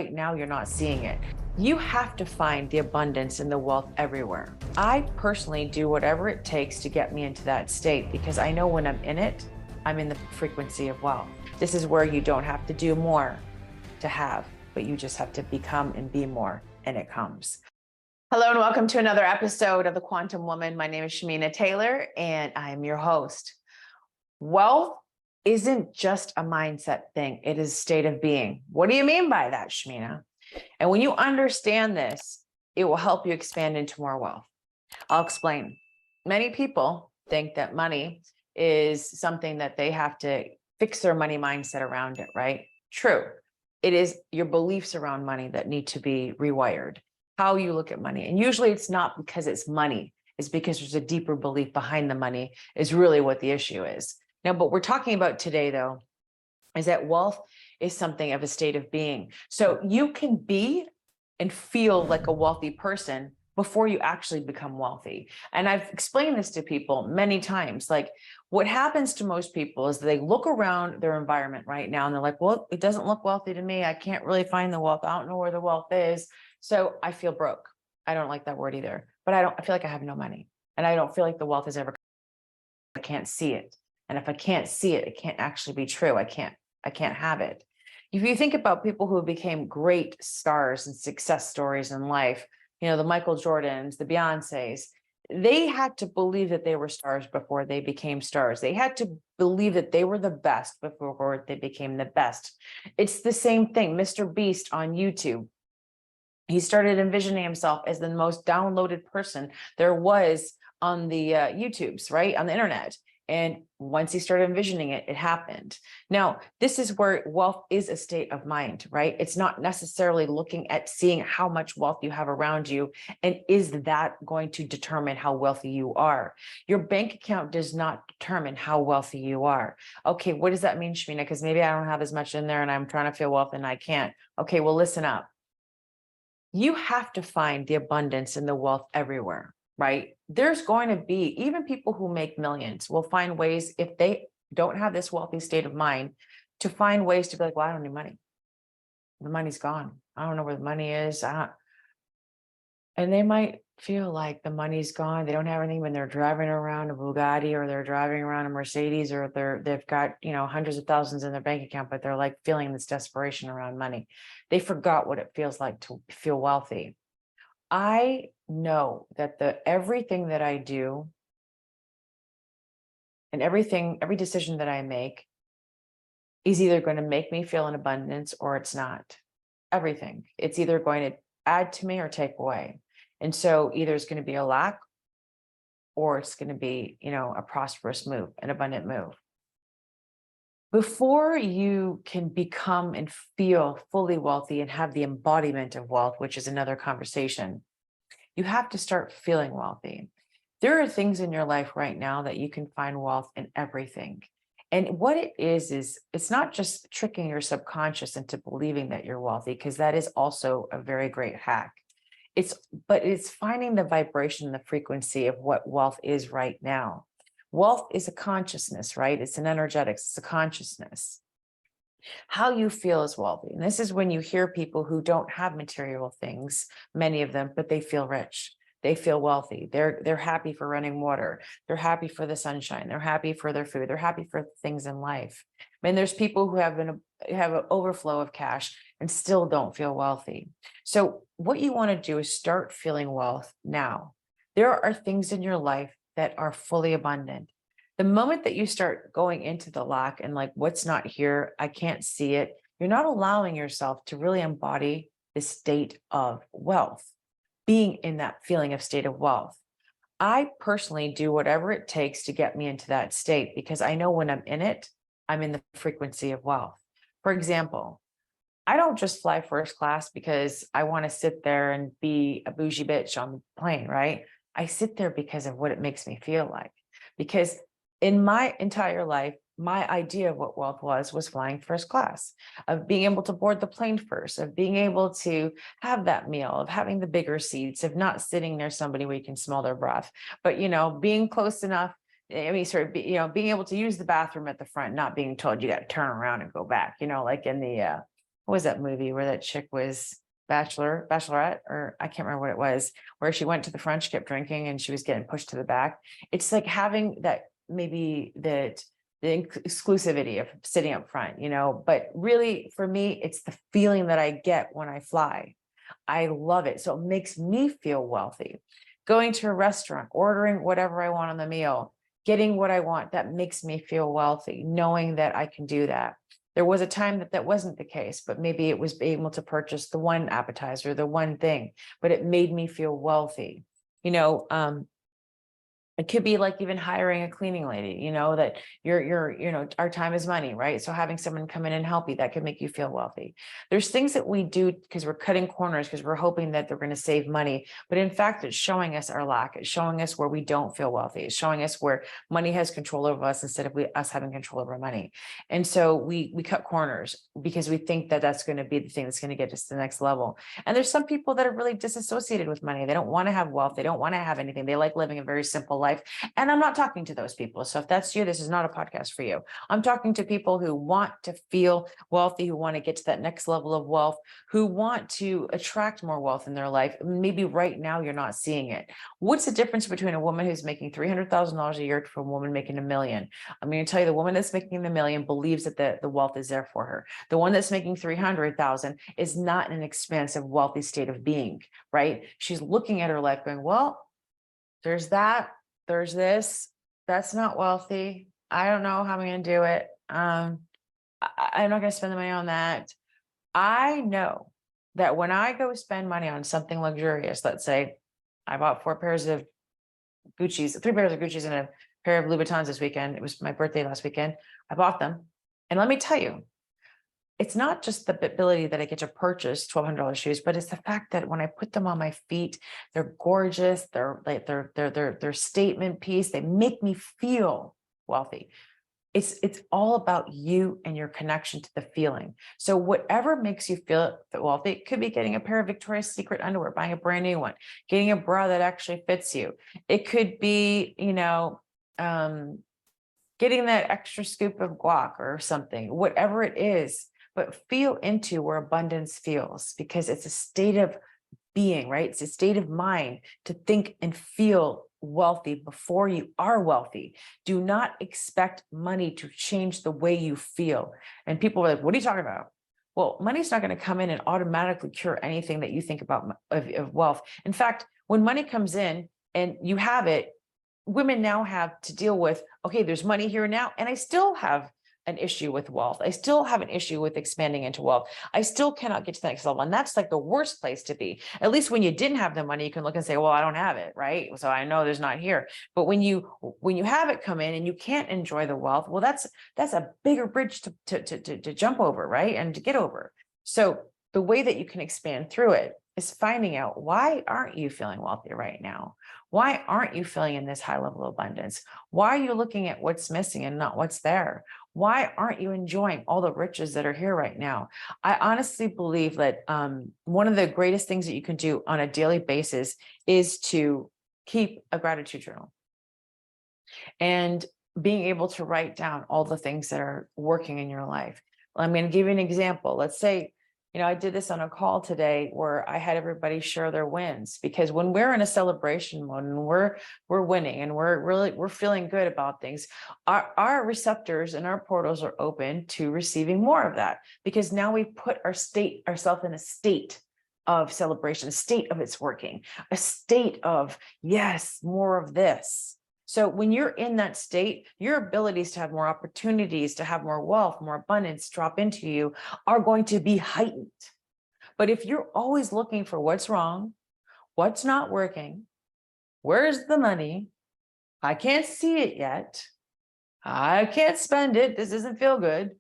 Right now, you're not seeing it. You have to find the abundance and the wealth everywhere. I personally do whatever it takes to get me into that state because I know when I'm in it, I'm in the frequency of wealth. This is where you don't have to do more to have, but you just have to become and be more, and it comes. Hello, and welcome to another episode of The Quantum Woman. My name is Shamina Taylor, and I'm your host. Wealth isn't just a mindset thing, it is a state of being. What do you mean by that, Shamina? And when you understand this, it will help you expand into more wealth. I'll explain. Many people think that money is something that they have to fix their money mindset around it, right? True. It is your beliefs around money that need to be rewired, how you look at money. And usually it's not because it's money, it's because there's a deeper belief behind the money is really what the issue is. Now, what we're talking about today, though, is that wealth is something of a state of being. So you can be and feel like a wealthy person before you actually become wealthy. And I've explained this to people many times. Like, what happens to most people is they look around their environment right now and they're like, well, it doesn't look wealthy to me. I can't really find the wealth. I don't know where the wealth is. So I feel broke. I don't like that word either, but I feel like I have no money. And I don't feel like the wealth is ever, I can't see it. And if I can't see it, it can't actually be true. I can't have it. If you think about people who became great stars and success stories in life, the Michael Jordans, the Beyoncés, they had to believe that they were stars before they became stars. They had to believe that they were the best before they became the best. It's the same thing. Mr. Beast on YouTube, he started envisioning himself as the most downloaded person there was on the YouTubes, right? On the internet. And once he started envisioning it, it happened. Now, this is where wealth is a state of mind, right? It's not necessarily looking at seeing how much wealth you have around you. And is that going to determine how wealthy you are? Your bank account does not determine how wealthy you are. Okay, what does that mean, Shamina? Because maybe I don't have as much in there and I'm trying to feel wealth and I can't. Okay, well, listen up. You have to find the abundance and the wealth everywhere, right? There's going to be, even people who make millions will find ways, if they don't have this wealthy state of mind, to find ways to be like, well, I don't need money. The money's gone. I don't know where the money is. And they might feel like the money's gone. They don't have anything when they're driving around a Bugatti or they're driving around a Mercedes or they've got, hundreds of thousands in their bank account, but they're like feeling this desperation around money. They forgot what it feels like to feel wealthy. I know that everything that I do and every decision that I make is either going to make me feel in abundance or it's not. Everything. It's either going to add to me or take away. And so either it's going to be a lack or it's going to be, a prosperous move, an abundant move. Before you can become and feel fully wealthy and have the embodiment of wealth, which is another conversation, you have to start feeling wealthy. There are things in your life right now that you can find wealth in everything. And what it is it's not just tricking your subconscious into believing that you're wealthy, because that is also a very great hack. But it's finding the vibration, the frequency of what wealth is right now. Wealth is a consciousness, right? It's an energetics, it's a consciousness. How you feel is wealthy. And this is when you hear people who don't have material things, many of them, but they feel rich. They feel wealthy. They're happy for running water. They're happy for the sunshine. They're happy for their food. They're happy for things in life. I mean, there's people who have an overflow of cash and still don't feel wealthy. So what you want to do is start feeling wealth now. There are things in your life that are fully abundant. The moment that you start going into the lack and like, what's not here, I can't see it, you're not allowing yourself to really embody the state of wealth, being in that feeling of state of wealth. I personally do whatever it takes to get me into that state because I know when I'm in it, I'm in the frequency of wealth. For example, I don't just fly first class because I want to sit there and be a bougie bitch on the plane, right? I sit there because of what it makes me feel like. Because in my entire life, my idea of what wealth was flying first class, of being able to board the plane first, of being able to have that meal, of having the bigger seats, of not sitting near somebody where you can smell their breath, but, being close enough. I mean, being able to use the bathroom at the front, not being told you got to turn around and go back, like in the, what was that movie where that chick was bachelorette, or I can't remember what it was, where she went to the front, she kept drinking and she was getting pushed to the back. It's like having that, maybe that the exclusivity of sitting up front, but really for me, it's the feeling that I get when I fly. I love it. So it makes me feel wealthy. Going to a restaurant, ordering whatever I want on the meal, getting what I want, that makes me feel wealthy, knowing that I can do that. There was a time that wasn't the case, but maybe it was able to purchase the one appetizer, the one thing, but it made me feel wealthy. It could be like even hiring a cleaning lady, that our time is money, right? So having someone come in and help you, that could make you feel wealthy. There's things that we do because we're cutting corners, because we're hoping that they're going to save money. But in fact, it's showing us our lack. It's showing us where we don't feel wealthy. It's showing us where money has control over us instead of us having control over money. And so we cut corners because we think that that's going to be the thing that's going to get us to the next level. And there's some people that are really disassociated with money. They don't want to have wealth. They don't want to have anything. They like living a very simple life. And I'm not talking to those people. So if that's you, this is not a podcast for you. I'm talking to people who want to feel wealthy, who want to get to that next level of wealth, who want to attract more wealth in their life. Maybe right now you're not seeing it. What's the difference between a woman who's making $300,000 a year to a woman making $1 million? I'm going to tell you, the woman that's making $1 million believes that the wealth is there for her. The one that's making 300,000 is not in an expansive, wealthy state of being, right? She's looking at her life going, well, there's that. There's this, that's not wealthy. I don't know how I'm going to do it. I'm not going to spend the money on that. I know that when I go spend money on something luxurious, let's say I bought 3 pairs of Gucci's and a pair of Louboutins this weekend. It was my birthday last weekend. I bought them. And let me tell you, it's not just the ability that I get to purchase $1,200 shoes, but it's the fact that when I put them on my feet, they're gorgeous. They're statement piece. They make me feel wealthy. It's all about you and your connection to the feeling. So whatever makes you feel wealthy, it could be getting a pair of Victoria's Secret underwear, buying a brand new one, getting a bra that actually fits you. It could be, getting that extra scoop of guac or something, whatever it is. But feel into where abundance feels, because it's a state of being, right? It's a state of mind to think and feel wealthy before you are wealthy. Do not expect money to change the way you feel. And people are like, what are you talking about? Well, money's not going to come in and automatically cure anything that you think about of wealth. In fact, when money comes in and you have it, women now have to deal with, okay, there's money here now, and I still have an issue with wealth. I still have an issue with expanding into wealth. I still cannot get to the next level. And that's like the worst place to be. At least when you didn't have the money, you can look and say, well, I don't have it, right? So I know there's not here. But when you have it come in and you can't enjoy the wealth, well, that's a bigger bridge to jump over, right? And to get over. So the way that you can expand through it is finding out, why aren't you feeling wealthy right now? Why aren't you feeling in this high level of abundance? Why are you looking at what's missing and not what's there? Why aren't you enjoying all the riches that are here right now? I honestly believe that one of the greatest things that you can do on a daily basis is to keep a gratitude journal and being able to write down all the things that are working in your life. I'm going to give you an example. Let's say, I did this on a call today where I had everybody share their wins, because when we're in a celebration mode and we're winning and we're feeling good about things, our receptors and our portals are open to receiving more of that, because now we put ourselves in a state of celebration, a state of it's working, a state of, yes, more of this. So when you're in that state, your abilities to have more opportunities, to have more wealth, more abundance drop into you are going to be heightened. But if you're always looking for what's wrong, what's not working, where's the money? I can't see it yet. I can't spend it. This doesn't feel good.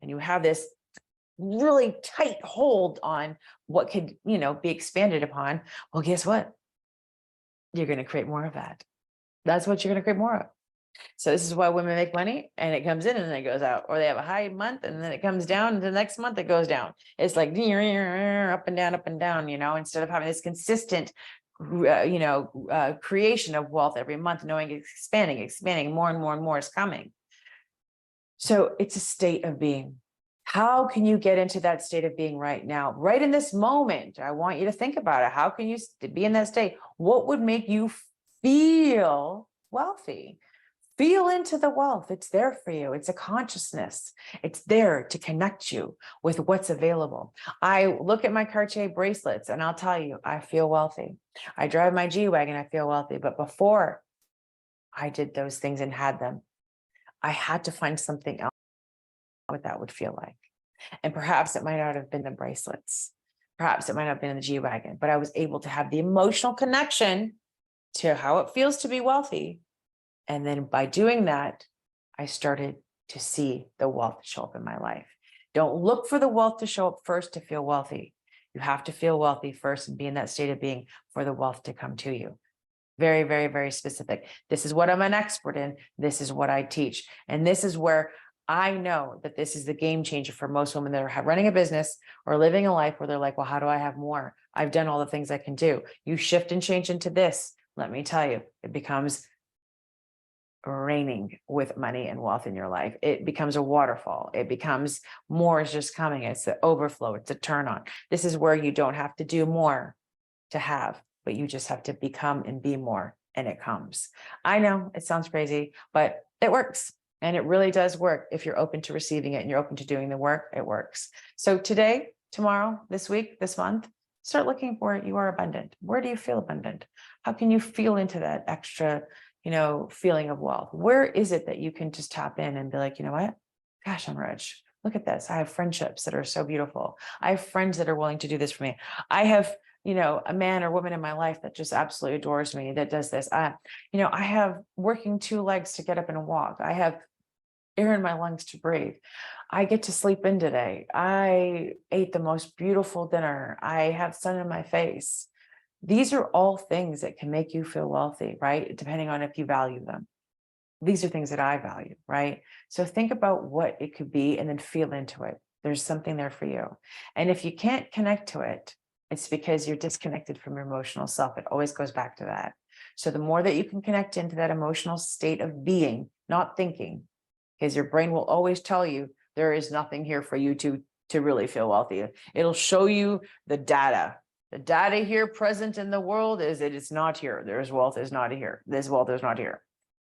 And you have this really tight hold on what could, be expanded upon. Well, guess what? You're going to create more of that. That's what you're going to create more of. So this is why women make money, and it comes in and then it goes out, or they have a high month and then it comes down, and the next month it goes down. It's like up and down, instead of having this consistent, creation of wealth every month, knowing it's expanding, more and more and more is coming. So it's a state of being. How can you get into that state of being right now, right in this moment? I want you to think about it. How can you be in that state? What would make you feel wealthy? Feel into the wealth. It's there for you. It's a consciousness. It's there to connect you with what's available. I look at my Cartier bracelets and I'll tell you, I feel wealthy. I drive my G-Wagon, I feel wealthy. But before I did those things and had them, I had to find something else what that would feel like. And perhaps it might not have been the bracelets. Perhaps it might not have been the G-Wagon, but I was able to have the emotional connection to how it feels to be wealthy. And then by doing that, I started to see the wealth show up in my life. Don't look for the wealth to show up first to feel wealthy. You have to feel wealthy first and be in that state of being for the wealth to come to you. Very, very, very specific. This is what I'm an expert in. This is what I teach. And this is where I know that this is the game changer for most women that are running a business or living a life where they're like, well, how do I have more? I've done all the things I can do. You shift and change into this. Let me tell you, it becomes raining with money and wealth in your life. It becomes a waterfall. It becomes more is just coming. It's the overflow. It's a turn on. This is where you don't have to do more to have, but you just have to become and be more, and it comes. I know it sounds crazy, but it works. And it really does work. If you're open to receiving it and you're open to doing the work, it works. So today, tomorrow, this week, this month, start looking for it. You are abundant. Where do you feel abundant? How can you feel into that extra, feeling of wealth? Where is it that you can just tap in and be like, you know what? Gosh, I'm rich. Look at this. I have friendships that are so beautiful. I have friends that are willing to do this for me. I have, a man or woman in my life that just absolutely adores me, that does this. I have working 2 legs to get up and walk. I have air in my lungs to breathe. I get to sleep in today. I ate the most beautiful dinner. I have sun in my face. These are all things that can make you feel wealthy, right? Depending on if you value them. These are things that I value, right? So think about what it could be and then feel into it. There's something there for you. And if you can't connect to it, it's because you're disconnected from your emotional self. It always goes back to that. So the more that you can connect into that emotional state of being, not thinking, because your brain will always tell you there is nothing here for you to really feel wealthy. It'll show you the data. The data here present in the world is that it's not here. There's wealth is not here. This wealth is not here.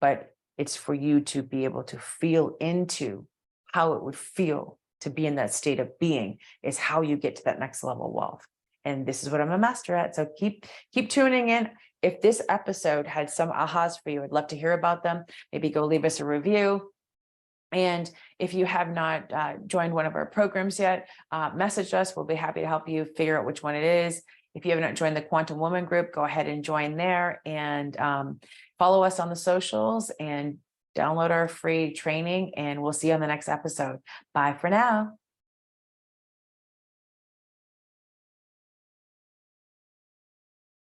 But it's for you to be able to feel into how it would feel to be in that state of being is how you get to that next level of wealth. And this is what I'm a master at. So keep tuning in. If this episode had some ahas for you, I'd love to hear about them. Maybe go leave us a review. And if you have not joined one of our programs yet, message us. We'll be happy to help you figure out which one it is. If you have not joined the Quantum Woman group, go ahead and join there and follow us on the socials and download our free training. And we'll see you on the next episode. Bye for now.